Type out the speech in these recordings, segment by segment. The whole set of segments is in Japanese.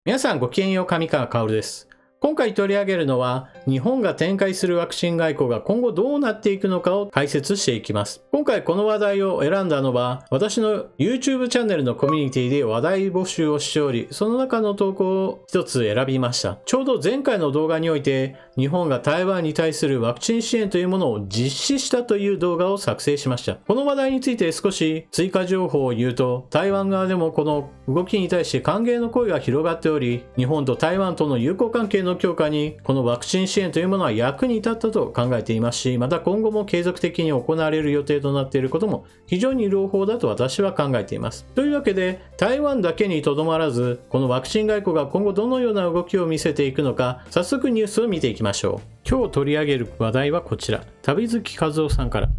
皆さんごきげんよう、上川薫です。今回取り上げるのは、日本が展開するワクチン外交が今後どうなっていくのかを解説していきます。今回この話題を選んだのは、私の YouTube チャンネルのコミュニティで話題募集をしており、その中の投稿を一つ選びました。ちょうど前回の動画において、日本が台湾に対するワクチン支援というものを実施したという動画を作成しました。この話題について少し追加情報を言うと、台湾側でもこの動きに対して歓迎の声が広がっており、日本と台湾との友好関係の強化にこのワクチン支援というものは役に立ったと考えていますし、また今後も継続的に行われる予定となっていることも非常に朗報だと私は考えています。というわけで、台湾だけにとどまらず、このワクチン外交が今後どのような動きを見せていくのか、早速ニュースを見ていきましょう。今日取り上げる話題はこちら。旅好き和夫さんから。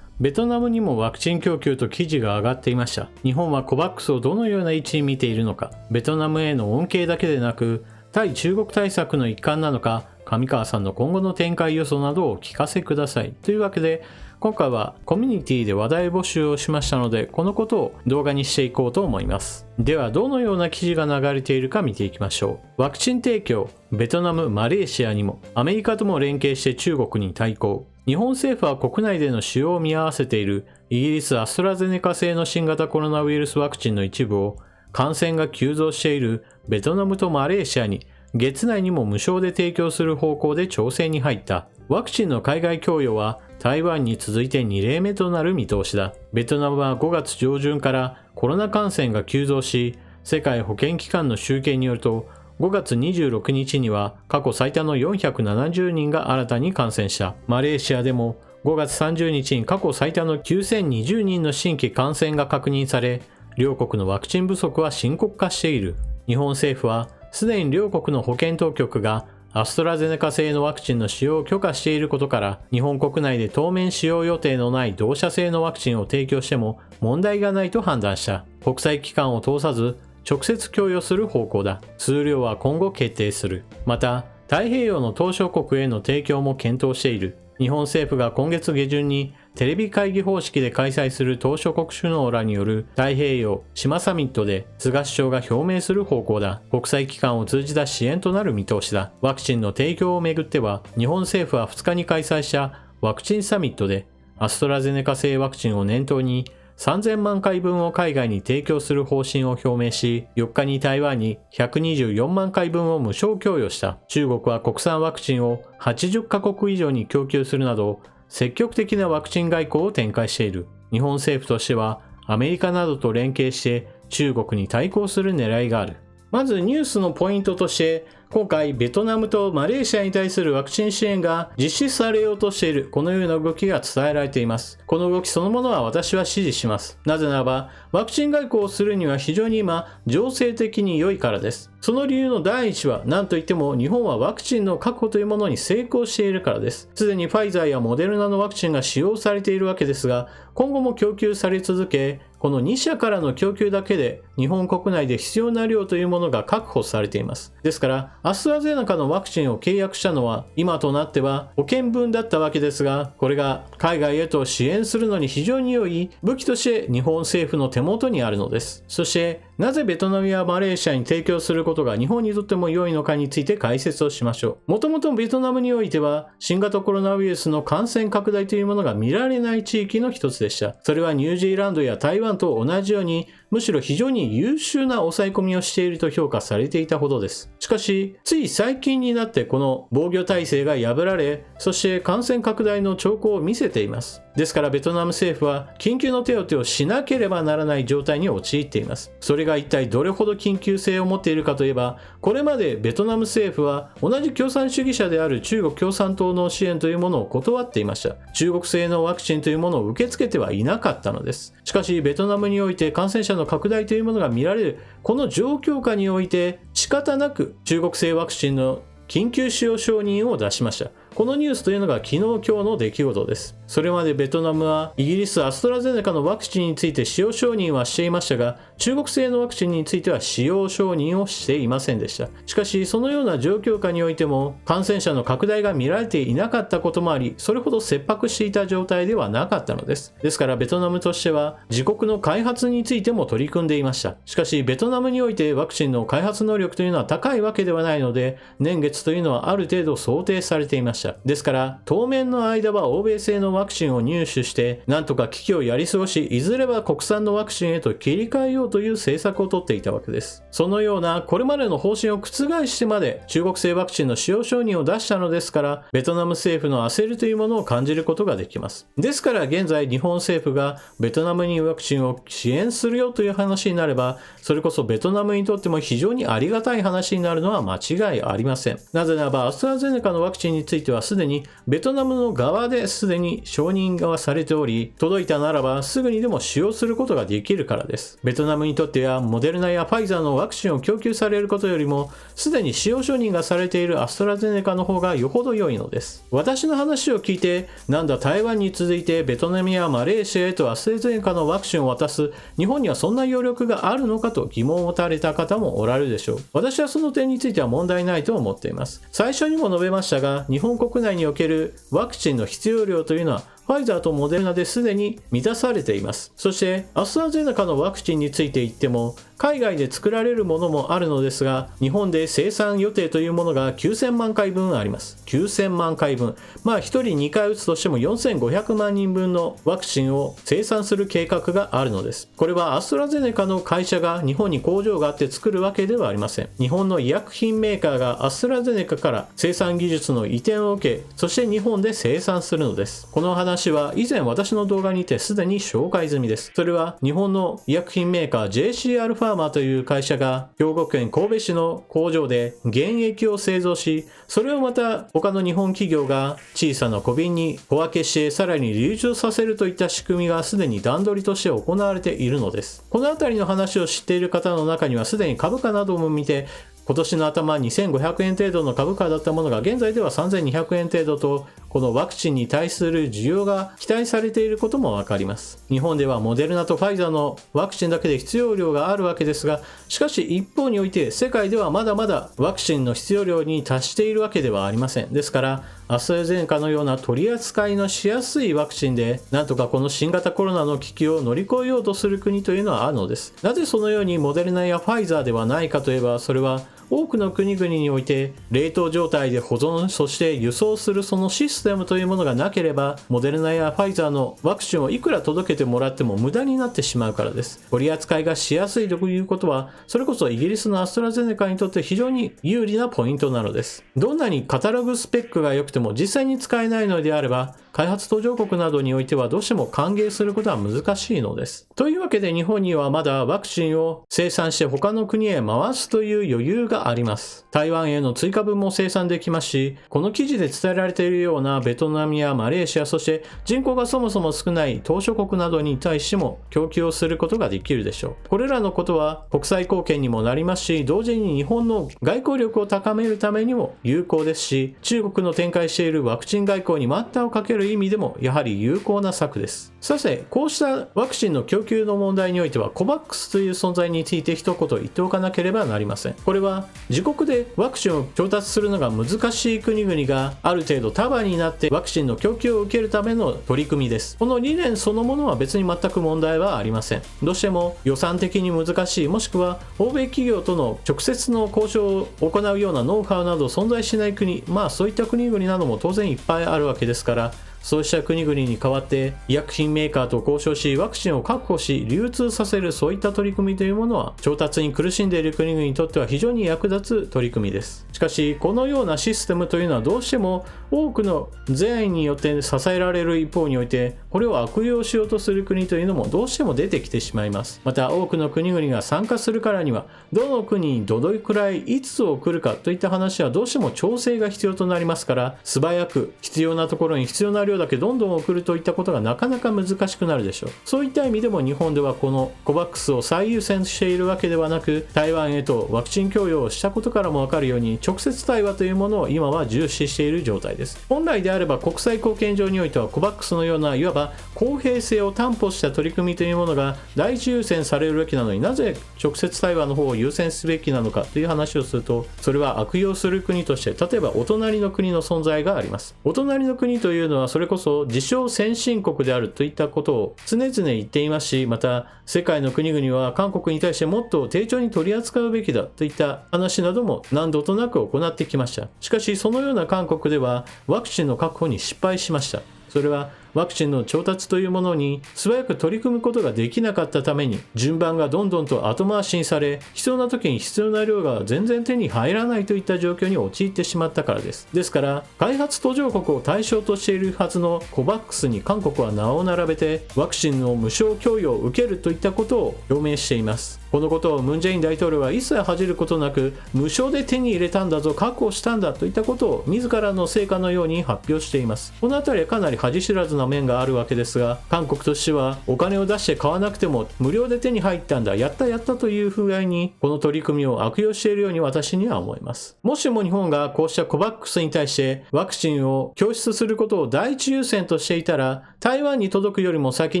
ベトナムにもワクチン供給と記事が上がっていました。日本はコバックスをどのような位置に見ているのか、ベトナムへの恩恵だけでなく、対中国対策の一環なのか、上川さんの今後の展開予想などをお聞かせください。というわけで、今回はコミュニティで話題募集をしましたので、このことを動画にしていこうと思います。では、どのような記事が流れているか見ていきましょう。ワクチン提供、ベトナム、マレーシアにも、アメリカとも連携して中国に対抗。日本政府は国内での使用を見合わせているイギリスアストラゼネカ製の新型コロナウイルスワクチンの一部を感染が急増しているベトナムとマレーシアに月内にも無償で提供する方向で調整に入った。ワクチンの海外供与は台湾に続いて2例目となる見通しだ。ベトナムは5月上旬からコロナ感染が急増し、世界保健機関の集計によると5月26日には過去最多の470人が新たに感染した。マレーシアでも5月30日に過去最多の9020人の新規感染が確認され、両国のワクチン不足は深刻化している。日本政府はすでに両国の保健当局がアストラゼネカ製のワクチンの使用を許可していることから、日本国内で当面使用予定のない同社製のワクチンを提供しても問題がないと判断した。国際機関を通さず直接供与する方向だ。数量は今後決定する。また、太平洋の島しょ国への提供も検討している。日本政府が今月下旬にテレビ会議方式で開催する島しょ国首脳らによる太平洋島サミットで菅首相が表明する方向だ。国際機関を通じた支援となる見通しだ。ワクチンの提供をめぐっては、日本政府は2日に開催したワクチンサミットでアストラゼネカ製ワクチンを念頭に3000万回分を海外に提供する方針を表明し、4日に台湾に124万回分を無償供与した。中国は国産ワクチンを80カ国以上に供給するなど、積極的なワクチン外交を展開している。日本政府としては、アメリカなどと連携して中国に対抗する狙いがある。まずニュースのポイントとして、今回ベトナムとマレーシアに対するワクチン支援が実施されようとしている、このような動きが伝えられています。この動きそのものは私は支持します。なぜならば、ワクチン外交をするには非常に今、情勢的に良いからです。その理由の第一は、何といっても日本はワクチンの確保というものに成功しているからです。すでにファイザーやモデルナのワクチンが使用されているわけですが、今後も供給され続け、この2社からの供給だけで日本国内で必要な量というものが確保されています。ですから、アストラゼネカのワクチンを契約したのは今となっては保険分だったわけですが、これが海外へと支援するのに非常に良い武器として日本政府の手元にあるのです。そして、なぜベトナムやマレーシアに提供することが日本にとっても良いのかについて解説をしましょう。もともとベトナムにおいては新型コロナウイルスの感染拡大というものが見られない地域の一つでした。それはニュージーランドや台湾と同じように、むしろ非常に優秀な抑え込みをしていると評価されていたほどです。しかし、つい最近になってこの防御体制が破られ、そして感染拡大の兆候を見せています。ですからベトナム政府は緊急の手当てをしなければならない状態に陥っています。それが一体どれほど緊急性を持っているかといえば、これまでベトナム政府は同じ共産主義者である中国共産党の支援というものを断っていました。中国製のワクチンというものを受け付けてはいなかったのです。しかしベトナムにおいて感染者の拡大というものが見られるこの状況下において仕方なく中国製ワクチンの緊急使用承認を出しました。このニュースというのが昨日今日の出来事です。それまでベトナムはイギリスアストラゼネカのワクチンについて使用承認はしていましたが、中国製のワクチンについては使用承認をしていませんでした。しかしそのような状況下においても感染者の拡大が見られていなかったこともあり、それほど切迫していた状態ではなかったのです。ですからベトナムとしては自国の開発についても取り組んでいました。しかしベトナムにおいてワクチンの開発能力というのは高いわけではないので、年月というのはある程度想定されていました。ですから当面の間は欧米製のワクチンを入手してなんとか危機をやり過ごし、いずれは国産のワクチンへと切り替えようという政策をとっていたわけです。そのようなこれまでの方針を覆してまで中国製ワクチンの使用承認を出したのですから、ベトナム政府の焦りというものを感じることができます。ですから現在日本政府がベトナムにワクチンを支援するよという話になれば、それこそベトナムにとっても非常にありがたい話になるのは間違いありません。なぜならばアストラゼネカのワクチンについてはすでにベトナムの側ですでに承認がされており、届いたならばすぐにでも使用することができるからです。ベトナムにとってはモデルナやファイザーのワクチンを供給されることよりもすでに使用承認がされているアストラゼネカの方がよほど良いのです。私の話を聞いて、なんだ台湾に続いてベトナムやマレーシアへとアストラゼネカのワクチンを渡す日本にはそんな余力があるのかと疑問を持たれた方もおられるでしょう。私はその点については問題ないと思っています。最初にも述べましたが、日本国内におけるワクチンの必要量というのはファイザーとモデルナですでに満たされています。そしてアストラゼネカのワクチンについて言っても海外で作られるものもあるのですが、日本で生産予定というものが9000万回分あります。9000万回分。1人2回打つとしても4500万人分のワクチンを生産する計画があるのです。これはアストラゼネカの会社が日本に工場があって作るわけではありません。日本の医薬品メーカーがアストラゼネカから生産技術の移転を受け、そして日本で生産するのです。この話は以前私の動画にてすでに紹介済みです。それは日本の医薬品メーカー JCR ファーマーという会社が兵庫県神戸市の工場で原液を製造し、それをまた他の日本企業が小さな小瓶に小分けしてさらに流通させるといった仕組みがすでに段取りとして行われているのです。このあたりの話を知っている方の中にはすでに株価なども見て、今年の頭2500円程度の株価だったものが現在では3200円程度と、このワクチンに対する需要が期待されていることもわかります。日本ではモデルナとファイザーのワクチンだけで必要量があるわけですが、しかし一方において世界ではまだまだワクチンの必要量に達しているわけではありません。ですからアストラゼネカのような取り扱いのしやすいワクチンでなんとかこの新型コロナの危機を乗り越えようとする国というのはあるのです。なぜそのようにモデルナやファイザーではないかといえば、それは多くの国々において冷凍状態で保存、そして輸送するそのシステムというものがなければ、モデルナやファイザーのワクチンをいくら届けてもらっても無駄になってしまうからです。取り扱いがしやすいということは、それこそイギリスのアストラゼネカにとって非常に有利なポイントなのです。どんなにカタログスペックが良くても実際に使えないのであれば、開発途上国などにおいてはどうしても歓迎することは難しいのです。というわけで日本にはまだワクチンを生産して他の国へ回すという余裕があります。台湾への追加分も生産できますし、この記事で伝えられているようなベトナムやマレーシア、そして人口がそもそも少ない島諸国などに対しても供給をすることができるでしょう。これらのことは国際貢献にもなりますし、同時に日本の外交力を高めるためにも有効ですし、中国の展開しているワクチン外交に待ったをかける意味でもやはり有効な策です。さて、こうしたワクチンの供給の問題においては COVAX という存在について一言言っておかなければなりません。これは自国でワクチンを調達するのが難しい国々がある程度束になってワクチンの供給を受けるための取り組みです。この理念そのものは別に全く問題はありません。どうしても予算的に難しい、もしくは欧米企業との直接の交渉を行うようなノウハウなど存在しない国、そういった国々なども当然いっぱいあるわけですから、そうした国々に代わって医薬品メーカーと交渉し、ワクチンを確保し流通させる、そういった取り組みというものは調達に苦しんでいる国々にとっては非常に役立つ取り組みです。しかしこのようなシステムというのはどうしても多くの善意によって支えられる一方において、これを悪用しようとする国というのもどうしても出てきてしまいます。また多くの国々が参加するからにはどの国にどのくらいいつ送るかといった話はどうしても調整が必要となりますから、素早く必要なところに必要な量だけどんどん送るといったことがなかなか難しくなるでしょう。そういった意味でも日本ではこの COVAX を最優先しているわけではなく、台湾へとワクチン供与をしたことからもわかるように、直接対話というものを今は重視している状態です。本来であれば国際貢献上においては COVAX のようないわば公平性を担保した取り組みというものが第一優先されるべきなのに、なぜ直接対話の方を優先すべきなのかという話をすると、それは悪用する国として、例えばお隣の国の存在があります。お隣の国というのはそれこそ自称先進国であるといったことを常々言っていますし、また世界の国々は韓国に対してもっと丁重に取り扱うべきだといった話なども何度となく行ってきました。しかしそのような韓国ではワクチンの確保に失敗しました。それはワクチンの調達というものに素早く取り組むことができなかったために、順番がどんどんと後回しにされ、必要な時に必要な量が全然手に入らないといった状況に陥ってしまったからです。ですから開発途上国を対象としているはずの COVAX に韓国は名を並べてワクチンの無償供与を受けるといったことを表明しています。このことをムン・ジェイン大統領は一切恥じることなく、無償で手に入れたんだぞ、確保したんだといったことを自らの成果のように発表しています。このあたりはかなり恥知らずな面があるわけですが、韓国としてはお金を出して買わなくても無料で手に入ったんだ、やったやったという風合いにこの取り組みを悪用しているように私には思います。もしも日本がこうした COVAX に対してワクチンを供出することを第一優先としていたら、台湾に届くよりも先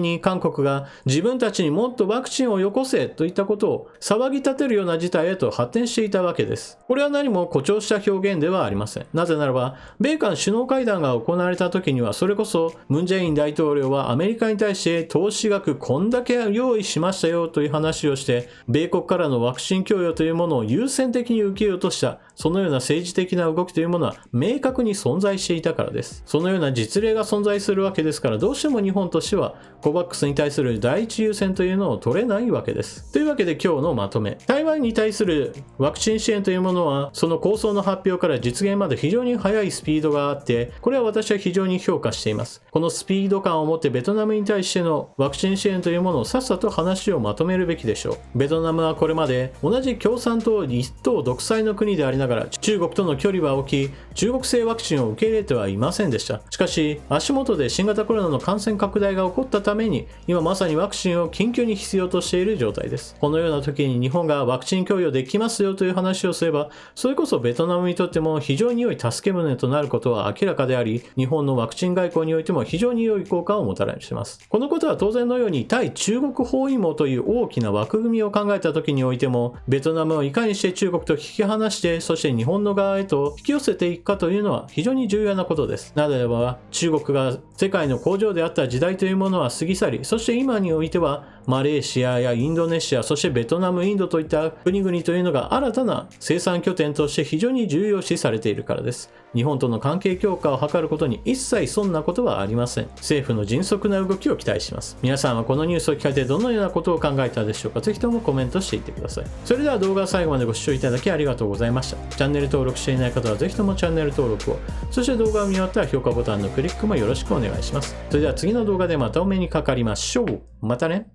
に韓国が自分たちにもっとワクチンをよこせといったことを騒ぎ立てるような事態へと発展していたわけです。これは何も誇張した表現ではありません。なぜならば米韓首脳会談が行われた時には、それこそムン・ジェイン大統領はアメリカに対して投資額こんだけ用意しましたよという話をして、米国からのワクチン供与というものを優先的に受けようとした、そのような政治的な動きというものは明確に存在していたからです。そのような実例が存在するわけですから、どうしても日本としては COVAX に対する第一優先というのを取れないわけです。というわけで今日のまとめ、台湾に対するワクチン支援というものはその構想の発表から実現まで非常に速いスピードがあって、これは私は非常に評価しています。このスピード感を持ってベトナムに対してのワクチン支援というものをさっさと話をまとめるべきでしょう。ベトナムはこれまで同じ共産党一党独裁の国でありながら、中国との距離は大きい中国製ワクチンを受け入れてはいませんでした。しかし足元で新型コロナの感染拡大が起こったために、今まさにワクチンを緊急に必要としている状態です。このような時に日本がワクチン供与できますよという話をすれば、それこそベトナムにとっても非常に良い助け舟となることは明らかであり、日本のワクチン外交においても非常に良い効果をもたらします。このことは当然のように対中国包囲網という大きな枠組みを考えた時においても、ベトナムをいかにして中国と引き離して、そして日本の側へと引き寄せていくかというのは非常に重要なことです。なぜならば中国が世界の工場であった時代というものは過ぎ去り、そして今においてはマレーシアやインドネシア、そしてベトナム、インドといった国々というのが新たな生産拠点として非常に重要視されているからです。日本との関係強化を図ることに一切そんなことはありません。政府の迅速な動きを期待します。皆さんはこのニュースを聞かれてどのようなことを考えたでしょうか。ぜひともコメントしていってください。それでは動画を最後までご視聴いただきありがとうございました。チャンネル登録していない方はぜひともチャンネル登録を、そして動画を見終わったら評価ボタンのクリックもよろしくお願いします。それでは次の動画でまたお目にかかりましょう。またね。